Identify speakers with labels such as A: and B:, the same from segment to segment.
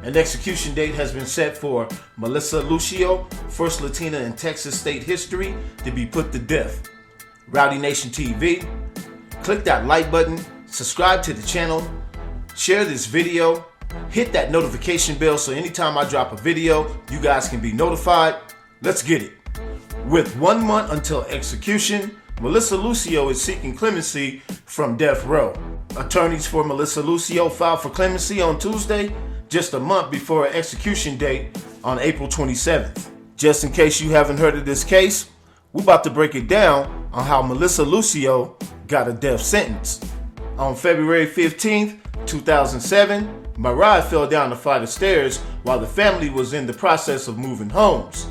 A: An execution date has been set for Melissa Lucio, first Latina in Texas state history to be put to death. Rowdy Nation TV, click that like button, subscribe to the channel, share this video, hit that notification bell so anytime I drop a video, you guys can be notified. Let's get it. With 1 month until execution, Melissa Lucio is seeking clemency from Deathrow. Attorneys for Melissa Lucio filed for clemency on Tuesday, just a month before her execution date on April 27th. Just in case you haven't heard of this case, we're about to break it down on how Melissa Lucio got a death sentence. On February 15th, 2007, Mariah fell down a flight of stairs while the family was in the process of moving homes.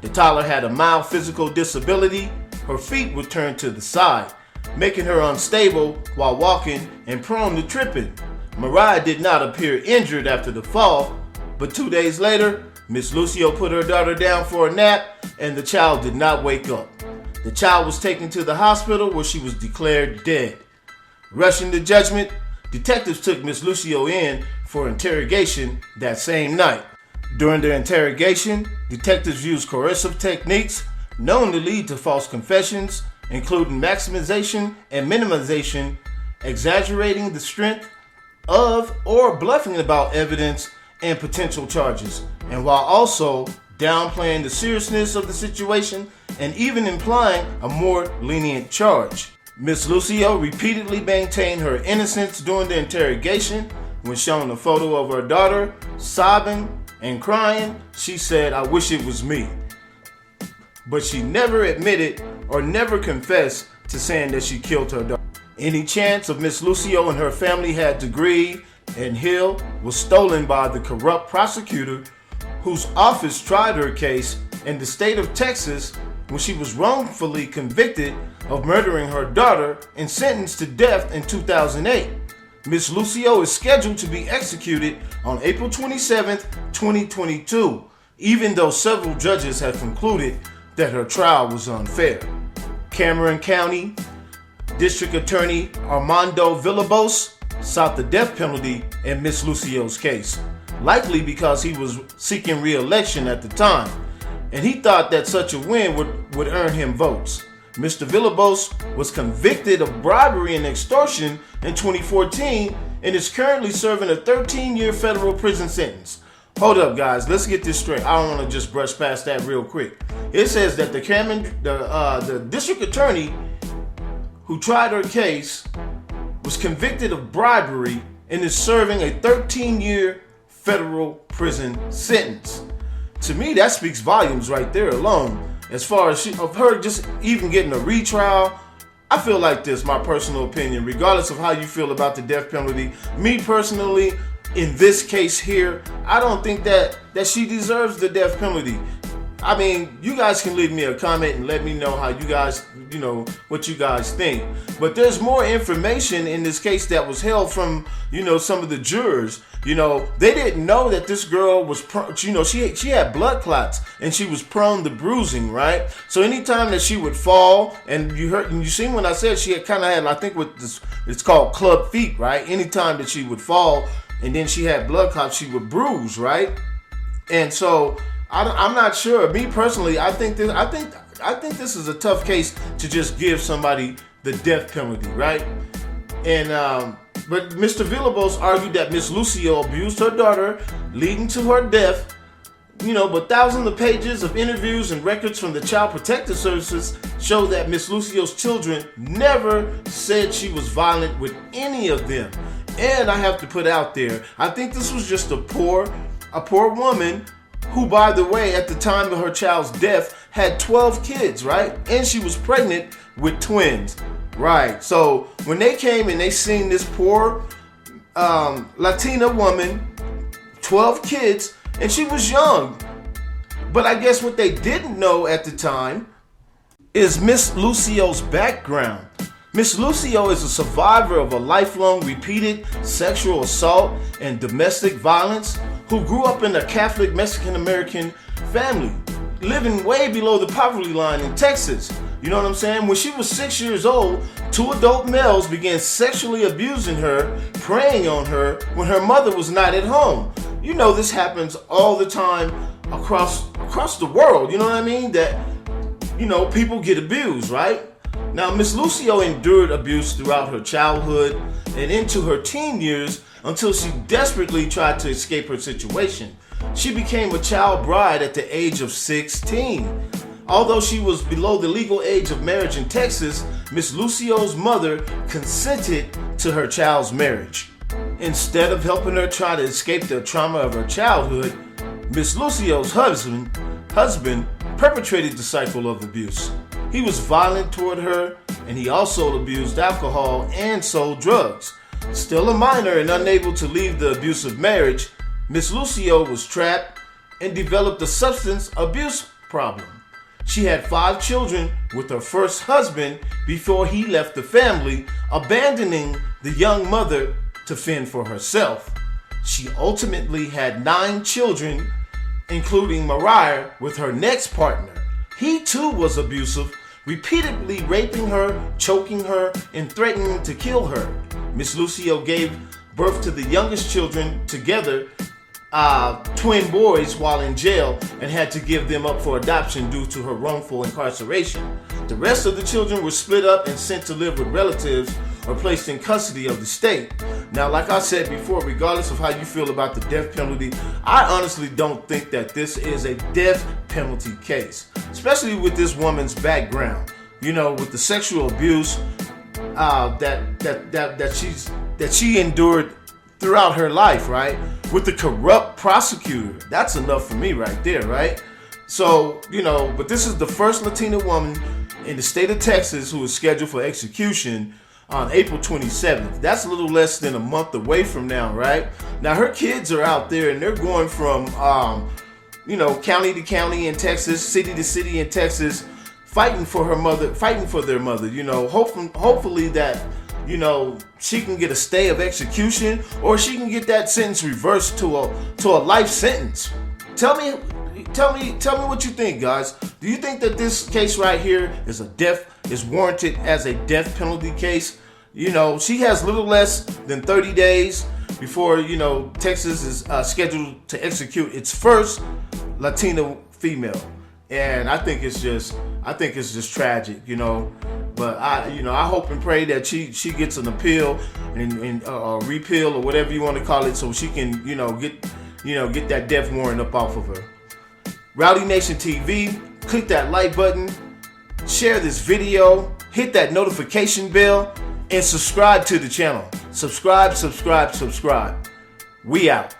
A: The toddler had a mild physical disability. Her feet were turned to the side, making her unstable while walking and prone to tripping. Mariah did not appear injured after the fall, but 2 days later, Miss Lucio put her daughter down for a nap and the child did not wake up. The child was taken to the hospital where she was declared dead. Rushing to judgment, detectives took Miss Lucio in for interrogation that same night. During their interrogation, detectives used coercive techniques known to lead to false confessions, including maximization and minimization, exaggerating the strength of or bluffing about evidence and potential charges, and while also downplaying the seriousness of the situation and even implying a more lenient charge. Miss Lucio repeatedly maintained her innocence during the interrogation. When shown a photo of her daughter sobbing and crying, she said, "I wish it was me." But she never admitted or never confessed to saying that she killed her daughter. Any chance of Miss Lucio and her family had to grieve and heal was stolen by the corrupt prosecutor whose office tried her case in the state of Texas when she was wrongfully convicted of murdering her daughter and sentenced to death in 2008. Miss Lucio is scheduled to be executed on April 27th, 2022, even though several judges have concluded that her trial was unfair. Cameron County District Attorney Armando Villalobos sought the death penalty in Miss Lucio's case, likely because he was seeking re-election at the time, and he thought that such a win would earn him votes. Mr. Villalobos was convicted of bribery and extortion in 2014 and is currently serving a 13-year federal prison sentence. Hold up, guys. Let's get this straight. I don't want to just brush past that real quick. It says that the district attorney who tried her case was convicted of bribery and is serving a 13-year federal prison sentence. To me, that speaks volumes right there alone. As far as of her just even getting a retrial, I feel like this, my personal opinion, regardless of how you feel about the death penalty. Me personally, in this case here, I don't think that she deserves the death penalty. I mean, you guys can leave me a comment and let me know how you guys, what you guys think. But there's more information in this case that was held from, some of the jurors. They didn't know that this girl was, she had blood clots and she was prone to bruising, right? So anytime that she would fall, and you seen when I said she had I think with this, it's called club feet, right? Anytime that she would fall and then she had blood clots, she would bruise, right? And so I'm not sure. Me personally, I think this is a tough case to just give somebody the death penalty, right? And but Mr. Villalobos argued that Miss Lucio abused her daughter, leading to her death. But thousands of pages of interviews and records from the Child Protective Services show that Miss Lucio's children never said she was violent with any of them. And I have to put out there, I think this was just a poor woman who, by the way, at the time of her child's death, had 12 kids, right? And she was pregnant with twins, right? So when they came and they seen this poor Latina woman, 12 kids, and she was young. But I guess what they didn't know at the time is Miss Lucio's background. Miss Lucio is a survivor of a lifelong repeated sexual assault and domestic violence who grew up in a Catholic Mexican-American family, living way below the poverty line in Texas. You know what I'm saying? When she was 6 years old, 2 adult males began sexually abusing her, preying on her when her mother was not at home. you know, this happens all the time across the world. You know what I mean? That, you know, people get abused, right? Now, Miss Lucio endured abuse throughout her childhood and into her teen years until she desperately tried to escape her situation. She became a child bride at the age of 16. Although she was below the legal age of marriage in Texas, Miss Lucio's mother consented to her child's marriage. Instead of helping her try to escape the trauma of her childhood, Miss Lucio's husband perpetrated the cycle of abuse. He was violent toward her, and he also abused alcohol and sold drugs. Still a minor and unable to leave the abusive marriage, Miss Lucio was trapped and developed a substance abuse problem. She had 5 children with her first husband before he left the family, abandoning the young mother to fend for herself. She ultimately had 9 children, including Mariah, with her next partner. He too was abusive, repeatedly raping her, choking her, and threatening to kill her. Miss Lucio gave birth to the youngest children together, twin boys, while in jail, and had to give them up for adoption due to her wrongful incarceration. The rest of the children were split up and sent to live with relatives or placed in custody of the state. Now, like I said before, regardless of how you feel about the death penalty, I honestly don't think that this is a death penalty case, especially with this woman's background. You know, with the sexual abuse that she endured throughout her life, right? With the corrupt prosecutor. That's enough for me right there, right? So, you know, but this is the first Latina woman in the state of Texas who is scheduled for execution on April 27th. That's a little less than a month away from now, right? Now, her kids are out there and they're going from, you know, county to county in Texas, city to city in Texas, fighting for their mother, you know, hopefully that, you know, she can get a stay of execution, or she can get that sentence reversed to a life sentence. Tell me what you think, guys. Do you think that this case right here is warranted as a death penalty case? You know, she has little less than 30 days before, you know, Texas is scheduled to execute its first Latina female. And I think it's just tragic, you know. But I hope and pray that she gets an appeal and repeal or whatever you want to call it, so she can, get that death warrant up off of her. Rowdy Nation TV, click that like button, share this video, hit that notification bell, and subscribe to the channel. Subscribe. We out.